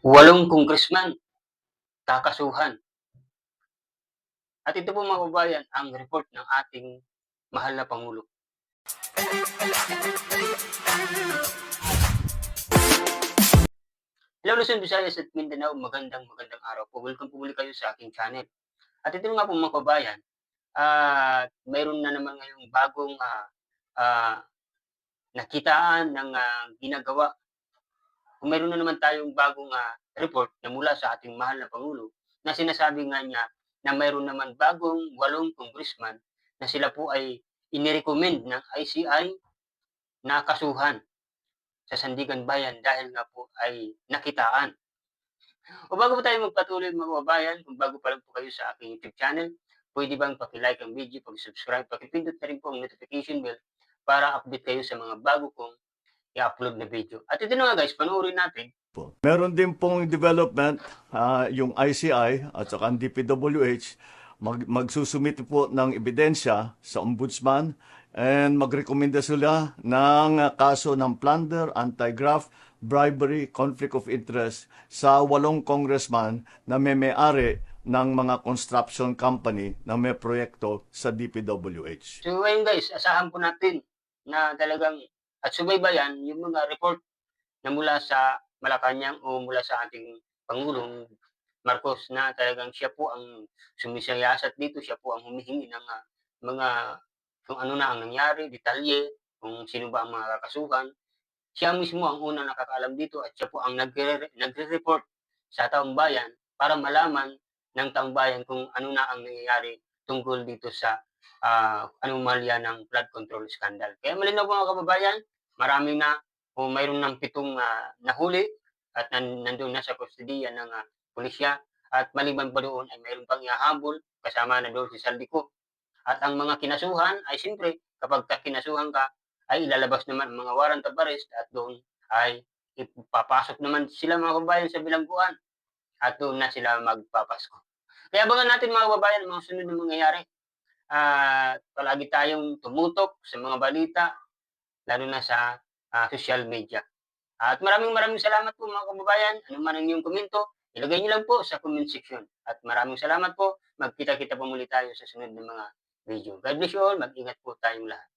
8 congressman kakasuhan. At ito po mga kababayan ang report ng ating mahal na Pangulo. Hello Luzon, Visayas at Mindanao, magandang araw po. Welcome po muli kayo sa aking channel. At ito nga po mga kababayan, mayroon na naman ngayong bagong nakitaan ng ginagawa. Kung mayroon na naman tayong bagong report na mula sa ating mahal na Pangulo na sinasabi nga niya na mayroon naman bagong 8 congressman na sila po ay inirecommend ng ICI na kasuhan sa Sandigan Bayan dahil nga po ay nakitaan. O bago po tayo magpatuloy mga kababayan, kung bago pa lang po kayo sa aking YouTube channel, pwede bang paki-like ang video, pag-subscribe, paki-pindot na rin po ang notification bell para update kayo sa mga bago kong i-upload na video. At ito na nga guys, panoorin natin. Meron din pong development, yung ICI at saka ang DPWH, magsusumite po ng ebidensya sa ombudsman and magrekomenda sila ng kaso ng plunder, anti-graft, bribery, conflict of interest sa 8 congressman na may-ari ng mga construction company na may proyekto sa DPWH. So ngayon guys, asahan po natin na talagang at subaybayan yung mga report na mula sa Malacanang o mula sa ating Pangulong Marcos na talagang siya po ang sumisiyasat dito, siya po ang humihingi ng mga kung ano na ang nangyari, detalye, kung sino ba ang mga kakasuhan. Siya mismo ang unang nakakaalam dito at siya po ang nagre-report sa taong bayan para malaman ng taong bayan kung ano na ang nangyayari tungkol dito sa anomalya ng flood control scandal. Kaya malinaw po mga kababayan, marami na o mayroon ng 7 nahuli at nandun na sa kustodiya ng pulisya at maliban pa doon ay mayroon pang ihahabol kasama na doon si Saldico. At ang mga kinasuhan ay siyempre kapag kinasuhan ka ay ilalabas naman ang mga warrant of arrest at doon ay ipapasok naman sila mga kababayan sa bilangguan at doon na sila magpapasko. Kaya abangan natin mga kababayan mga sunod na mangyayari. Palagi tayong tumutok sa mga balita lalo na sa social media. At maraming salamat po mga kababayan. Ano man ang inyong komento, ilagay niyo lang po sa comment section. At maraming salamat po. Magkita-kita po muli tayo sa sunod ng mga video. God bless you all. Mag-ingat po tayong lahat.